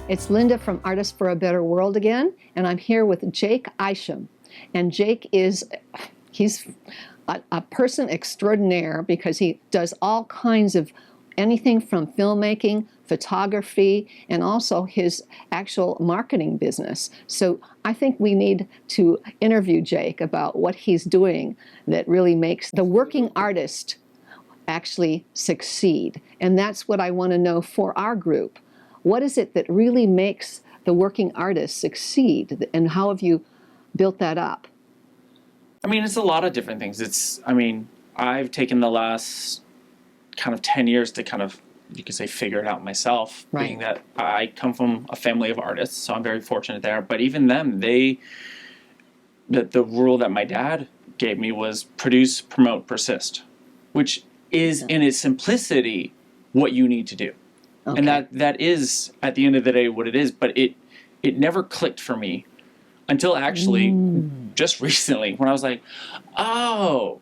It's Linda from Artists for a Better World again, and I'm here with Jake Isham. And Jake he's a person extraordinaire because he does all kinds of anything from filmmaking, photography, and also his actual marketing business. So I think we need to interview Jake about what he's doing that really makes the working artist actually succeed. And that's what I want to know for our group. What is it that really makes the working artist succeed, and how have you built that up? I mean, it's a lot of different things. I've taken the last kind of 10 years to kind of, you could say, figure it out myself, Right. Being that I come from a family of artists, so I'm very fortunate there. But even them, the rule that my dad gave me was produce, promote, persist, which is in its simplicity what you need to do. Okay. And that is, at the end of the day, what it is. But it never clicked for me until actually just recently, when I was like, oh.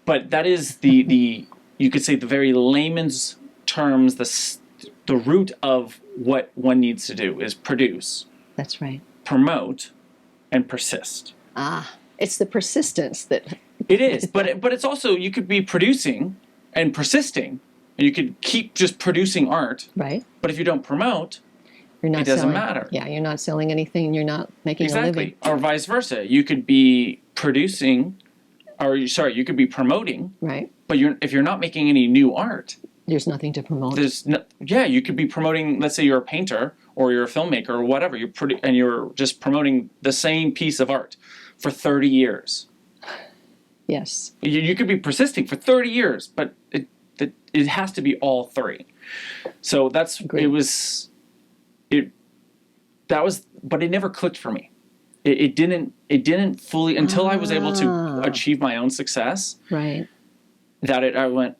But that is the you could say the very layman's terms, the root of what one needs to do is produce. That's right. Promote and persist. It's the persistence that... It is, but it's also, you could be producing and persisting, and you could keep just producing art. Right. But if you don't promote, it doesn't matter. Yeah, you're not selling anything, you're not making a living. Or vice versa. You could be producing, you could be promoting. Right. But if you're not making any new art, there's nothing to promote. You could be promoting, let's say you're a painter or you're a filmmaker or whatever, and you're just promoting the same piece of art for 30 years. Yes. You could be persisting for 30 years, but it has to be all three. So but it never clicked for me. It didn't fully, until I was able to achieve my own success. Right. I went,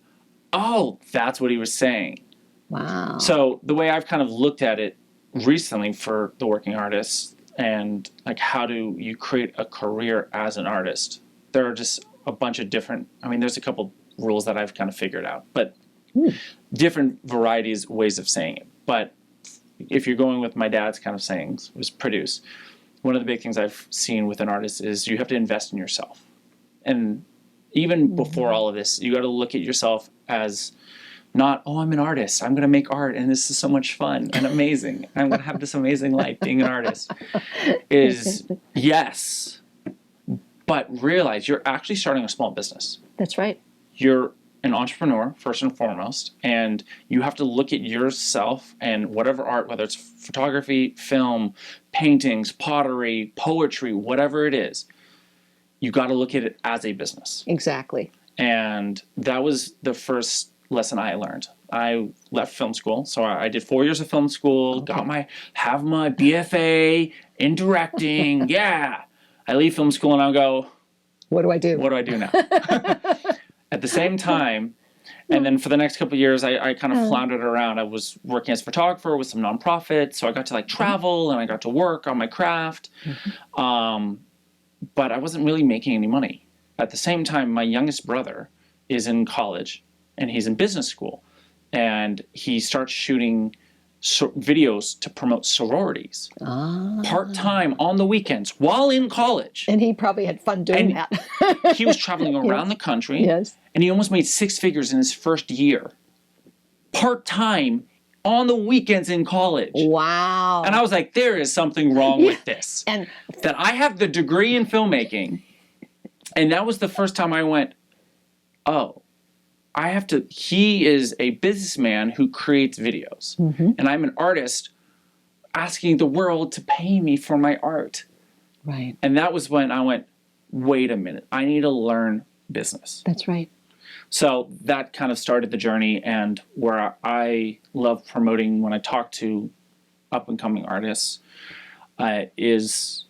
oh, that's what he was saying. Wow. So the way I've kind of looked at it recently for the working artists, and like, how do you create a career as an artist? There are just a bunch of different, there's a couple rules that I've kind of figured out, but different varieties, ways of saying it. But if you're going with my dad's kind of sayings, was produce. One of the big things I've seen with an artist is you have to invest in yourself. And even before all of this, you got to look at yourself as not, oh, I'm an artist, I'm going to make art, and this is so much fun and amazing. I'm going to have this amazing life being an artist. Yes, but realize you're actually starting a small business. That's right. You're an entrepreneur, first and foremost, and you have to look at yourself and whatever art, whether it's photography, film, paintings, pottery, poetry, whatever it is, you got to look at it as a business. Exactly. And that was the first lesson I learned. I left film school, so I did 4 years of film school, have my BFA in directing. Yeah. I leave film school and I'll go, what do I do? What do I do now? At the same time, and then for the next couple of years, I kind of floundered around. I was working as a photographer with some nonprofits, so I got to travel and I got to work on my craft. But I wasn't really making any money. At the same time, my youngest brother is in college and he's in business school, and he starts shooting videos to promote sororities part-time on the weekends while in college. And he probably had fun doing that. He was traveling around the country. Yes. And he almost made 6 figures in his first year. Part-time on the weekends in college. Wow. And I was like, there is something wrong with this. And that I have the degree in filmmaking. And that was the first time I went, oh, he is a businessman who creates videos. And I'm an artist asking the world to pay me for my art. Right. And that was when I went, wait a minute, I need to learn business. That's right. So that kind of started the journey, and where I love promoting when I talk to up-and-coming artists is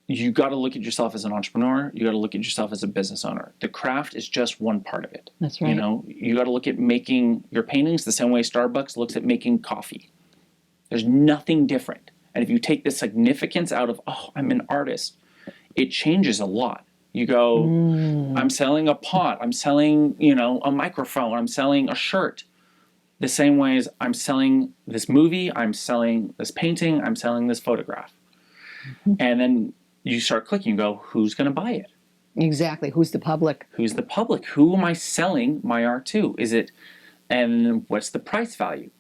you got to look at yourself as an entrepreneur. You got to look at yourself as a business owner. The craft is just one part of it. That's right. You got to look at making your paintings the same way Starbucks looks at making coffee. There's nothing different. And if you take the significance out of, oh, I'm an artist, it changes a lot. You go, I'm selling a pot, I'm selling, a microphone, I'm selling a shirt. the same way as I'm selling this movie, I'm selling this painting, I'm selling this photograph. Mm-hmm. And then you start clicking, you go, who's going to buy it? Exactly. Who's the public? Who's the public? Who am I selling my art to? And what's the price value?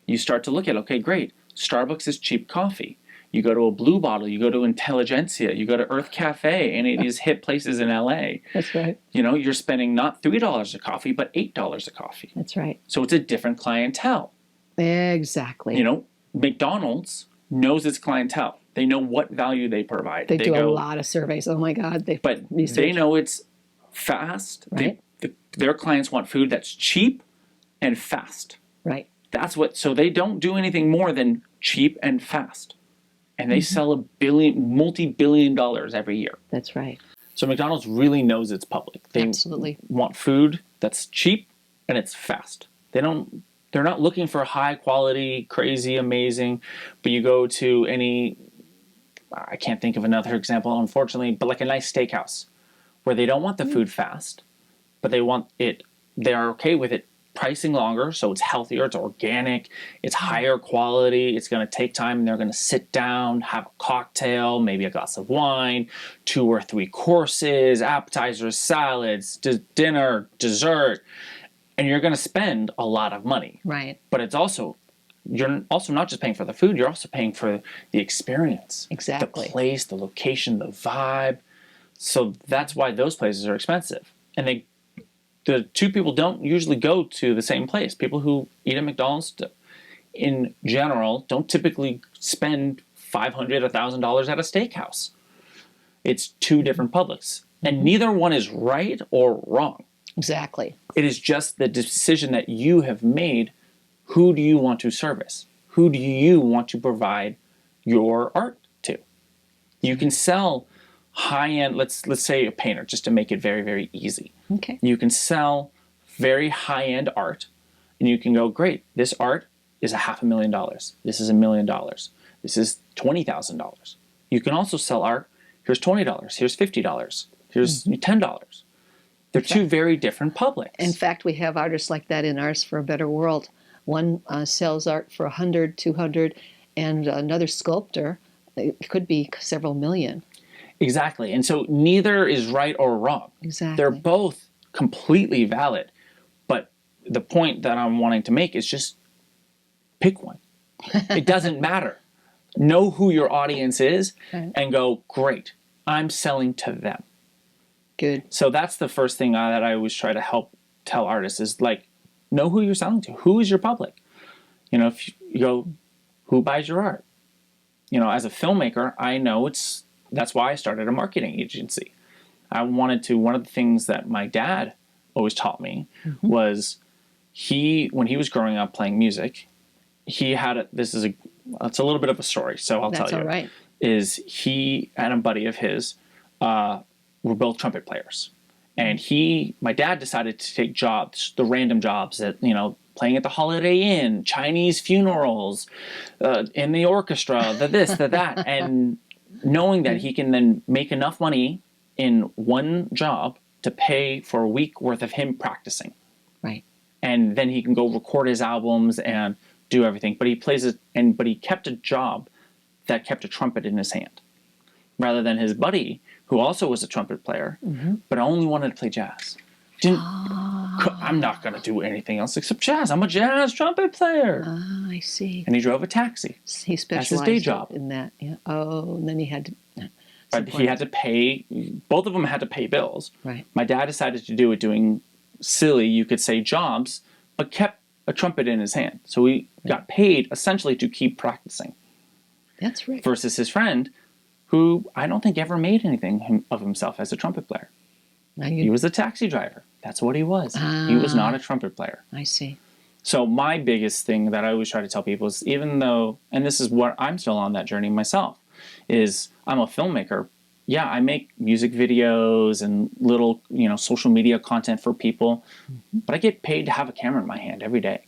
You start to look at, okay, great. Starbucks is cheap coffee. You go to a Blue Bottle, you go to Intelligentsia, you go to Earth Cafe, any of these hip places in LA. That's right. You're spending not $3 a coffee, but $8 a coffee. That's right. So it's a different clientele. Exactly. McDonald's knows its clientele. They know what value they provide. They do a lot of surveys. Oh my God. They know it's fast. Right. Their clients want food that's cheap and fast. Right. So they don't do anything more than cheap and fast. And they sell multi-billion dollars every year. That's right. So McDonald's really knows its public. They Absolutely want food that's cheap and it's fast. They're not looking for high quality, crazy, amazing. But you go to I can't think of another example, unfortunately, but like a nice steakhouse where they don't want the food fast, but they're okay with it pricing longer, so it's healthier, it's organic, it's higher quality, it's going to take time, and they're going to sit down, have a cocktail, maybe a glass of wine, 2 or 3 courses, appetizers, salads, dinner, dessert, and you're going to spend a lot of money. Right. But you're also not just paying for the food, you're also paying for the experience. Exactly. The place, the location, the vibe. So that's why those places are expensive. And the two people don't usually go to the same place. People who eat at McDonald's, in general, don't typically spend $500, $1,000 at a steakhouse. It's two different publics. And neither one is right or wrong. Exactly. It is just the decision that you have made. Who do you want to service? Who do you want to provide your art to? You can sell high-end, let's say a painter, just to make it very, very easy. Okay. You can sell very high-end art, and you can go, great, this art is $500,000. This is $1 million. This is $20,000. You can also sell art, here's $20, here's $50, here's $10. They're two very different publics. In fact, we have artists like that in Artists for a Better World. One sells art for $100, $200, and another sculptor, it could be several million. Exactly. And so neither is right or wrong. Exactly. They're both completely valid. But the point that I'm wanting to make is just pick one. It doesn't matter. Know who your audience is and go, great, I'm selling to them. Good. So that's the first thing that I always try to help tell artists is know who you're selling to. Who is your public? If you go, who buys your art? As a filmmaker, I know that's why I started a marketing agency. One of the things that my dad always taught me was when he was growing up playing music, it's a little bit of a story, so I'll tell you. That's all right. Is he and a buddy of his were both trumpet players. And my dad decided to take jobs, the random jobs that, playing at the Holiday Inn, Chinese funerals, in the orchestra, the this, the that. And knowing that he can then make enough money in one job to pay for a week worth of him practicing. Right. And then he can go record his albums and do everything. But he kept a job that kept a trumpet in his hand. Rather than his buddy, who also was a trumpet player, but only wanted to play jazz. I'm not going to do anything else except jazz. I'm a jazz trumpet player. Ah, I see. And he drove a taxi. He specialized That's his day job. in that. Yeah. Oh, and then he had to... But he had to pay, both of them had to pay bills. Right. My dad decided to do it doing silly, you could say, jobs, but kept a trumpet in his hand. So he got paid essentially to keep practicing. That's right. Versus his friend, who I don't think ever made anything of himself as a trumpet player. He was a taxi driver. That's what he was. He was not a trumpet player. I see. So my biggest thing that I always try to tell people is, even though, and this is what I'm still on that journey myself, is I'm a filmmaker. Yeah, I make music videos and little, social media content for people, but I get paid to have a camera in my hand every day.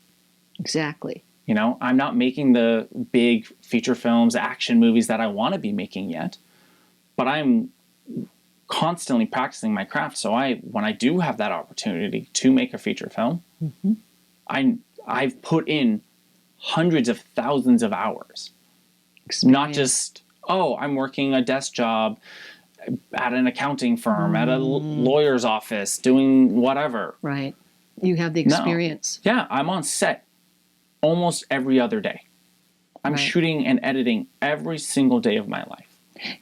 Exactly. I'm not making the big feature films, action movies that I want to be making yet, but I'm constantly practicing my craft. So when I do have that opportunity to make a feature film, I I've put in hundreds of thousands of hours. Not just, oh, I'm working a desk job at an accounting firm, at a lawyer's office, doing whatever. Right. You have the experience. No. Yeah, I'm on set almost every other day. I'm shooting and editing every single day of my life.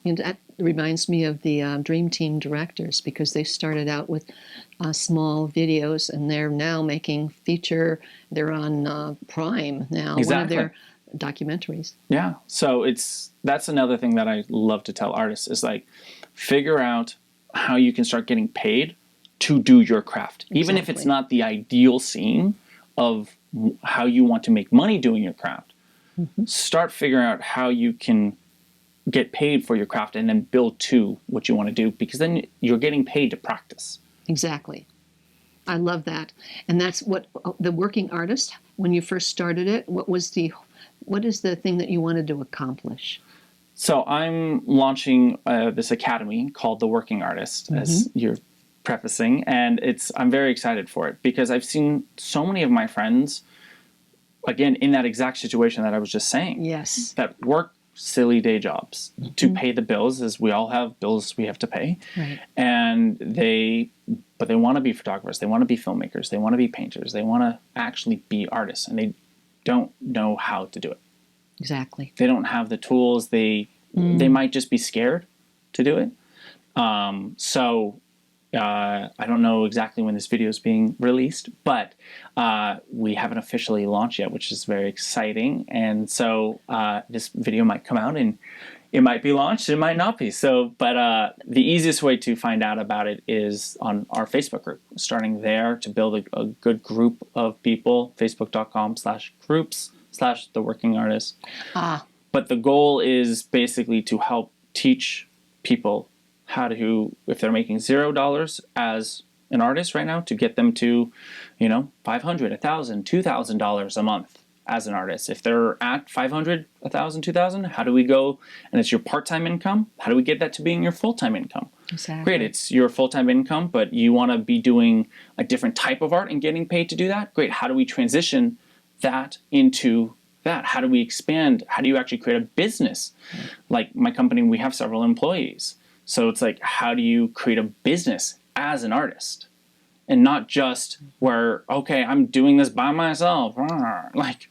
And that reminds me of the Dream Team directors, because they started out with small videos, and they're now making feature. They're on Prime now, one of their documentaries. Yeah, so that's another thing that I love to tell artists is like, figure out how you can start getting paid to do your craft. Even if it's not the ideal scene of how you want to make money doing your craft, start figuring out how you can get paid for your craft and then build to what you want to do, because then you're getting paid to practice. Exactly. I love that. And that's what the working artist, when you first started it, what is the thing that you wanted to accomplish? So I'm launching this academy called The Working Artist, as you're prefacing, and I'm very excited for it because I've seen so many of my friends, again, in that exact situation that I was just saying. Yes. That work silly day jobs to pay the bills, as we all have bills we have to pay. Right. And they want to be photographers, they want to be filmmakers, they want to be painters, they want to actually be artists, and they don't know how to do it. Exactly. They don't have the tools. They might just be scared to do it. I don't know exactly when this video is being released, but we haven't officially launched yet, which is very exciting. And so this video might come out and it might be launched, it might not be. So, but the easiest way to find out about it is on our Facebook group. Starting there to build a good group of people, facebook.com/groups/The Working Artist. But the goal is basically to help teach people how to, if they're making $0 as an artist right now, to get them to, $500, $1,000, $2,000 a month as an artist. If they're at $500, $1,000, $2,000, how do we go? And it's your part-time income. How do we get that to being your full-time income? Exactly. Great, it's your full-time income, but you want to be doing a different type of art and getting paid to do that? Great, how do we transition that into that? How do we expand? How do you actually create a business? Like my company, we have several employees. So it's like, how do you create a business as an artist? And not just where, okay, I'm doing this by myself. Like,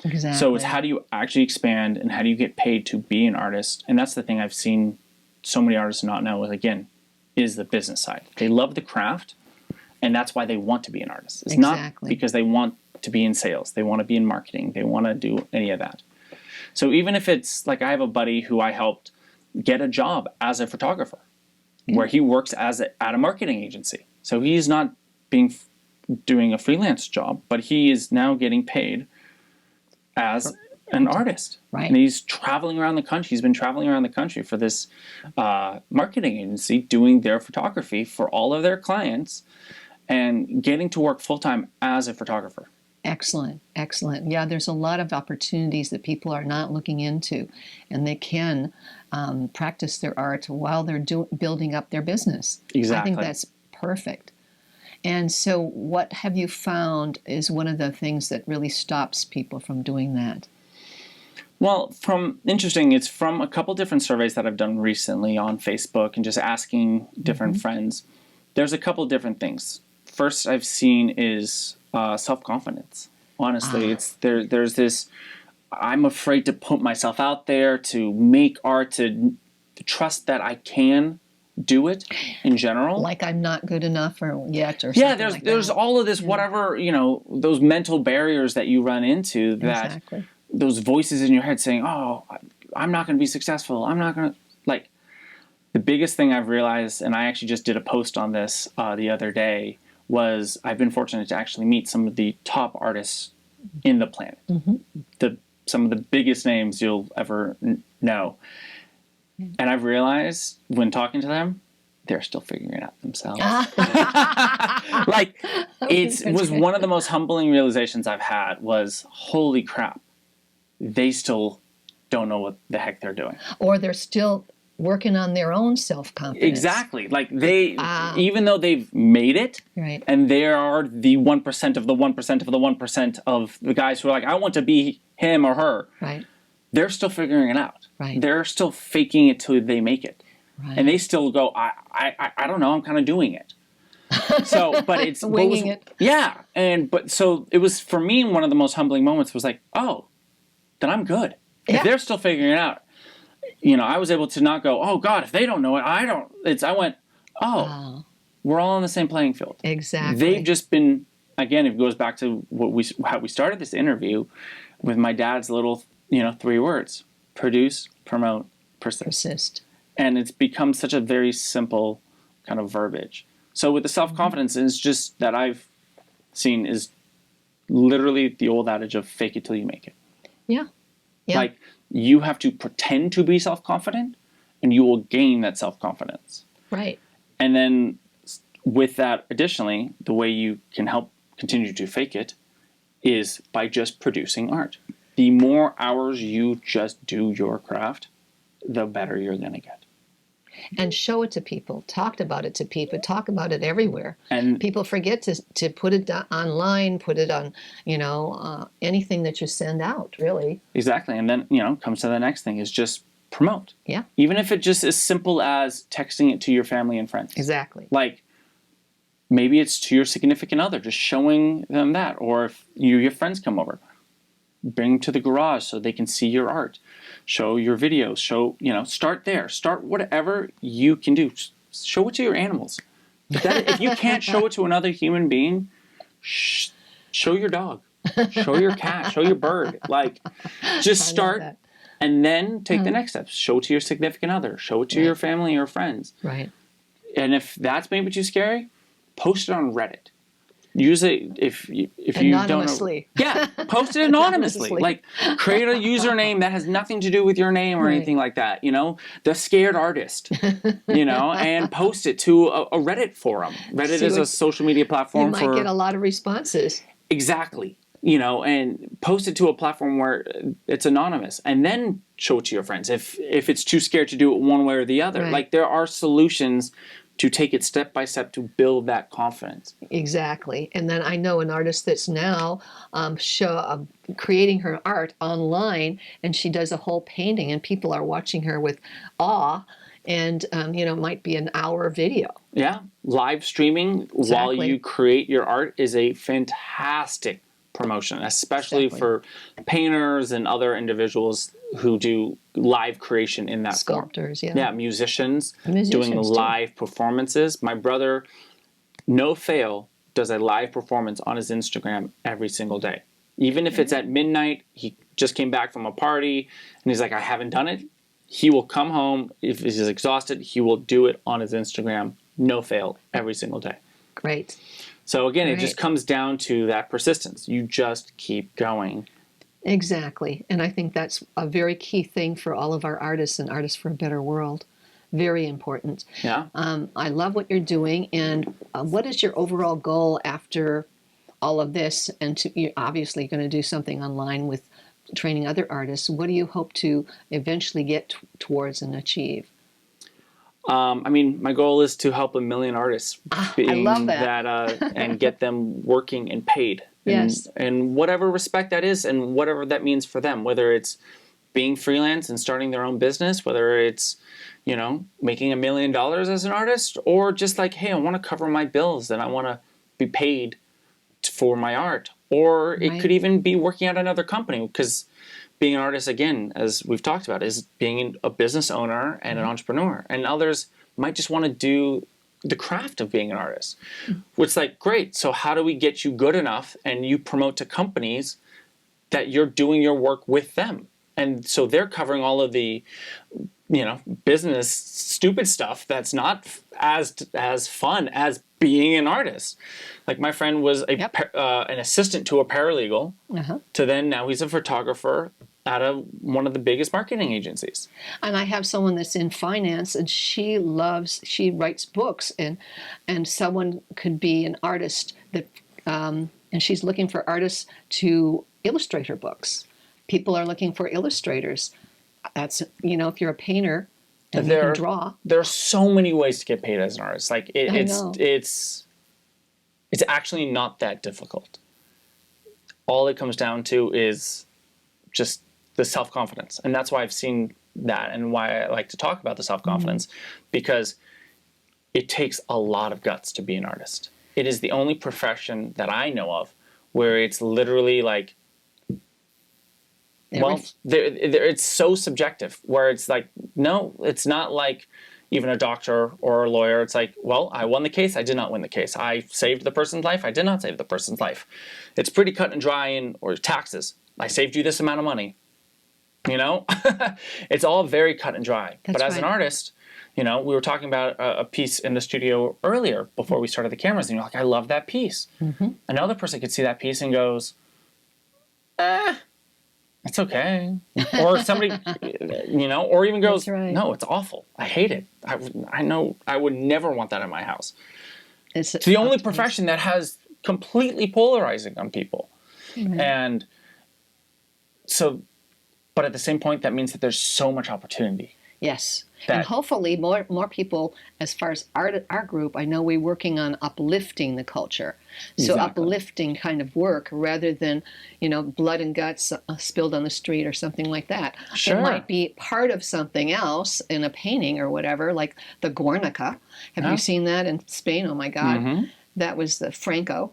exactly. So it's how do you actually expand and how do you get paid to be an artist? And that's the thing I've seen so many artists not know, again, is the business side. They love the craft, and that's why they want to be an artist. It's not because they want to be in sales. They want to be in marketing. They want to do any of that. So even if it's like, I have a buddy who I helped get a job as a photographer, where he works at a marketing agency. So he's not doing a freelance job, but he is now getting paid as an artist. Right. And he's traveling around the country. He's been traveling around the country for this marketing agency, doing their photography for all of their clients and getting to work full-time as a photographer. Excellent, excellent. Yeah, there's a lot of opportunities that people are not looking into, and they can practice their art while they're building up their business. Exactly. I think that's perfect. And so what have you found is one of the things that really stops people from doing that? Well, it's from a couple different surveys that I've done recently on Facebook and just asking different friends. There's a couple different things. First I've seen is self-confidence. Honestly, there's this, I'm afraid to put myself out there, to make art, to trust that I can do it in general. Like I'm not good enough yet or yeah, something there's all of this, whatever, those mental barriers that you run into, that those voices in your head saying, oh, I'm not going to be successful. I'm not going to, like, the biggest thing I've realized, and I actually just did a post on this the other day, was I've been fortunate to actually meet some of the top artists in the planet. Some of the biggest names you'll ever know. And I've realized when talking to them, they're still figuring it out themselves. Like, it was one of the most humbling realizations I've had was, holy crap, they still don't know what the heck they're doing. Or they're still working on their own self-confidence. Exactly. Like they, Ah. even though they've made it, Right. and they are the 1% of the 1% of the 1% of the guys who are like, I want to be him or her. Right. They're still figuring it out. Right. They're still faking it till they make it. Right. And they still go, I don't know, I'm kind of doing it. So, but it's winging it. Yeah. But so it was, for me, one of the most humbling moments was like, oh, then I'm good. Yeah. If they're still figuring it out, you know, I was able to not go, oh God, if they don't know it, I went, oh, we're all on the same playing field. Exactly. They've just been, again, it goes back to how we started this interview with my dad's little, 3 words: produce, promote, persist. And it's become such a very simple kind of verbiage. So with the self-confidence, it's just that I've seen is literally the old adage of fake it till you make it. Yeah. Yeah. Like, you have to pretend to be self-confident, and you will gain that self-confidence. Right. And then with that, additionally, the way you can help continue to fake it is by just producing art. The more hours you just do your craft, the better you're going to get. And show it to people. Talk about it to people. Talk about it everywhere. And people forget to put it online, put it on, anything that you send out, really. Exactly. And then, comes to the next thing is just promote. Yeah. Even if it just is simple as texting it to your family and friends. Exactly. Like, maybe it's to your significant other, just showing them that. Or if your friends come over, bring them to the garage so they can see your art. Show your videos. Start there. Start whatever you can do. Show it to your animals. If you can't show it to another human being, show your dog. Show your cat. Show your bird. Like, just start and then take the next steps. Show it to your significant other. Show it to your family or friends. Right. And if that's maybe too scary, post it on Reddit. Use it if you anonymously. don't know. Yeah, post it anonymously. Like, create a username that has nothing to do with your name or anything like that. The scared artist. And post it to a Reddit forum. Reddit is a social media platform. You might get a lot of responses. Exactly. And post it to a platform where it's anonymous, and then show it to your friends. If it's too scared to do it one way or the other, like, there are solutions to take it step by step to build that confidence. Exactly. And then I know an artist that's now creating her art online, and she does a whole painting, and people are watching her with awe, and it might be an hour video. Yeah. Live streaming while you create your art is a fantastic promotion, especially for painters and other individuals who do live creation in that Sculptors, form. Yeah, musicians doing too. live performances. My brother, no fail, does a live performance on his Instagram every single day. Even if it's at midnight, he just came back from a party, and he's like, I haven't done it. He will come home. If he's exhausted, he will do it on his Instagram, no fail, every single day. Great. So again, it just comes down to that persistence. You just keep going. Exactly. And I think that's a very key thing for all of our artists and Artists for a Better World. Very important. Yeah. I love what you're doing. And what is your overall goal after all of this? And you're obviously going to do something online with training other artists. What do you hope to eventually get towards and achieve? My goal is to help 1 million artists. I love that. And get them working and paid. Yes. And whatever respect that is, and whatever that means for them, whether it's being freelance and starting their own business, whether it's, making $1 million as an artist, or just like, hey, I want to cover my bills and I want to be paid for my art. Or it could even be working at another company, because being an artist, again, as we've talked about, is being a business owner and an entrepreneur. And others might just want to do the craft of being an artist. Which is like, great, so how do we get you good enough and you promote to companies that you're doing your work with them? And so they're covering all of the, business stupid stuff that's not as fun as being an artist. Like, my friend was an assistant to a paralegal, to then now he's a photographer at one of the biggest marketing agencies. And I have someone that's in finance, and she writes books, and someone could be an artist that, and she's looking for artists to illustrate her books. People are looking for illustrators. That's, if you're a painter and you can draw. There are so many ways to get paid as an artist. Like I know. it's actually not that difficult. All it comes down to is just the self-confidence. And that's why I've seen that and why I like to talk about the self-confidence, because it takes a lot of guts to be an artist. It is the only profession that I know of where it's literally like, well, it's so subjective, where it's like, no, it's not like even a doctor or a lawyer. It's like, well, I won the case, I did not win the case. I saved the person's life, I did not save the person's life. It's pretty cut and dry or taxes. I saved you this amount of money. You know? It's all very cut and dry. That's but as an right. artist, you know, we were talking about a piece in the studio earlier before we started the cameras, and you're like, I love that piece. Another person could see that piece and goes, it's okay. Or somebody, you know, or even goes, right. no, it's awful. I hate it. I know I would never want that in my house. It's the only profession that has completely polarizing on people. Right. And so, but at the same point, that means that there's so much opportunity. Yes. And hopefully more people, as far as our group, I know we're working on uplifting the culture. So Exactly. uplifting kind of work rather than, you know, blood and guts spilled on the street or something like that. Sure. It might be part of something else in a painting or whatever, like the Guernica. Have you seen that in Spain? Oh my God. That was the Franco.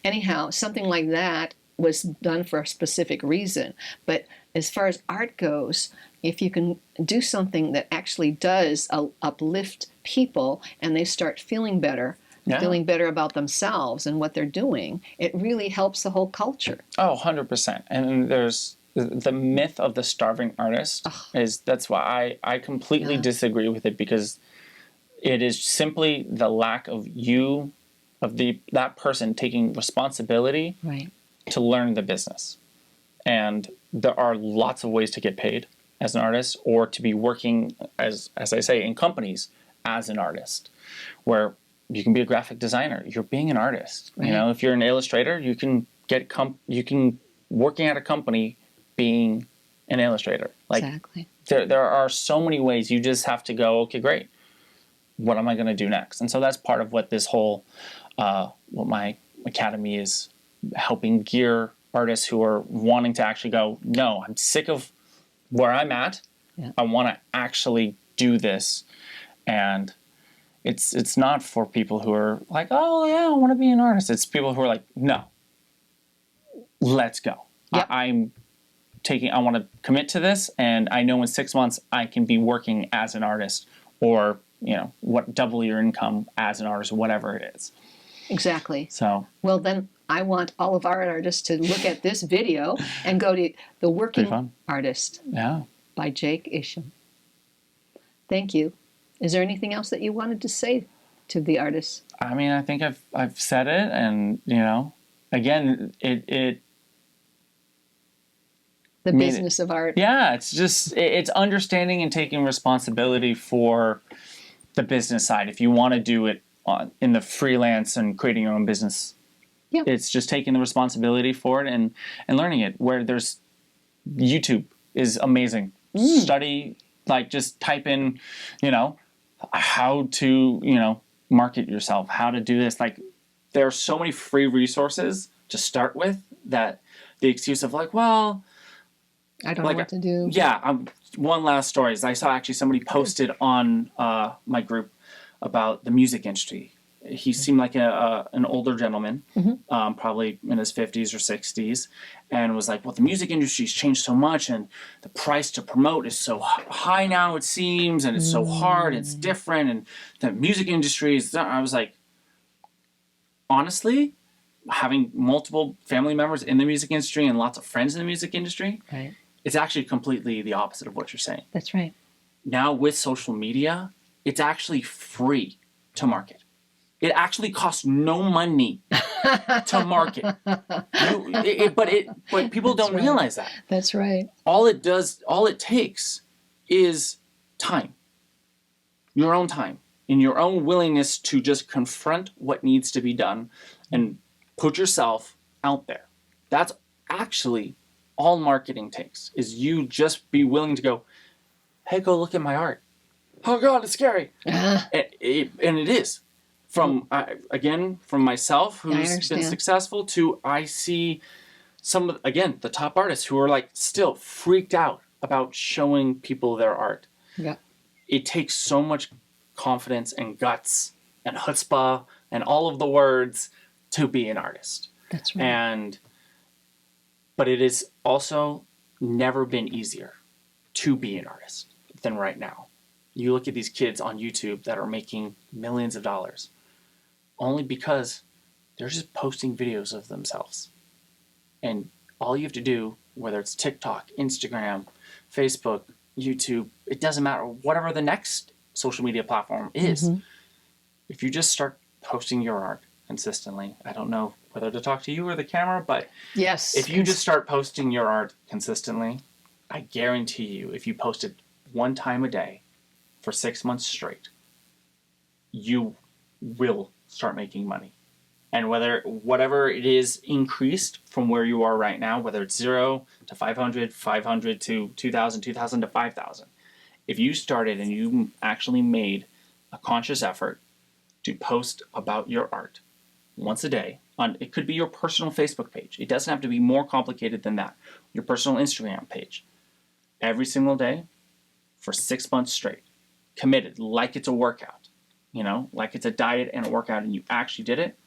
Anyhow, something like that was done for a specific reason. But as far as art goes, if you can do something that actually does uplift people and they start feeling better about themselves and what they're doing, it really helps the whole culture. Oh, 100%. And there's the myth of the starving artist that's why I completely disagree with it, because it is simply the lack of that person taking responsibility to learn the business. And there are lots of ways to get paid as an artist, or to be working as I say, in companies as an artist, where you can be a graphic designer. You're being an artist. You know, if you're an illustrator, you can working at a company being an illustrator. Like, exactly. There are so many ways. You just have to go, okay, great. What am I going to do next? And so that's part of what this whole, what my academy is helping gear artists who are wanting to actually go, no, I'm sick of where I'm at. I want to actually do this. And it's not for people who are like, oh yeah, I want to be an artist. It's people who are like, no, let's go. I want to commit to this, and I know in 6 months I can be working as an artist, or, you know, double your income as an artist, whatever it is. Exactly. So, well, then I want all of our artists to look at this video and go to The Working Artist by Jake Isham. Thank you. Is there anything else that you wanted to say to the artists? I mean, I think I've said it, and, you know, again, the business of art. Yeah, it's understanding and taking responsibility for the business side. If you want to do it in the freelance and creating your own business, it's just taking the responsibility for it and learning it. Where there's YouTube is amazing. Study, like, just type in, you know, how to, you know, market yourself, how to do this. Like, there are so many free resources to start with that the excuse of like, well, I don't know what to do. Yeah. One last story is I saw actually somebody posted on my group about the music industry. He seemed like an older gentleman, probably in his 50s or 60s, and was like, well, the music industry's changed so much, and the price to promote is so high now, it seems, and it's so hard, it's different, and the music industry is... I was like, honestly, having multiple family members in the music industry and lots of friends in the music industry, it's actually completely the opposite of what you're saying. That's right. Now with social media, it's actually free to market. It actually costs no money to market. But people don't realize that. That's right. All it takes is time. Your own time. And your own willingness to just confront what needs to be done and put yourself out there. That's actually all marketing takes, is you just be willing to go, hey, go look at my art. oh God, it's scary. Ah, And it is. From myself, who's been successful, to I see some of, again, the top artists who are like still freaked out about showing people their art. yeah. It takes so much confidence and guts and chutzpah and all of the words to be an artist. That's right. But it has also never been easier to be an artist than right now. You look at these kids on YouTube that are making millions of dollars only because they're just posting videos of themselves. And all you have to do, whether it's TikTok, Instagram, Facebook, YouTube, it doesn't matter, whatever the next social media platform is, if you just start posting your art consistently, I don't know whether to talk to you or the camera, but Yes. if you just start posting your art consistently, I guarantee you, if you post it one time a day for 6 months straight, you will start making money. And whatever it is increased from where you are right now, whether it's 0 to 500, 500 to 2,000, 2,000 to 5,000, if you started and you actually made a conscious effort to post about your art once a day, it could be your personal Facebook page. It doesn't have to be more complicated than that. Your personal Instagram page. Every single day for 6 months straight. Committed, like it's a workout. Like it's a diet and a workout, and you actually did it,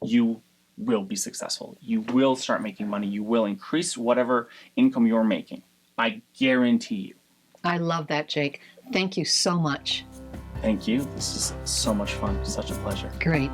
you will be successful. You will start making money. You will increase whatever income you're making. I guarantee you. I love that, Jake. Thank you so much. Thank you. This is so much fun. Such a pleasure. Great.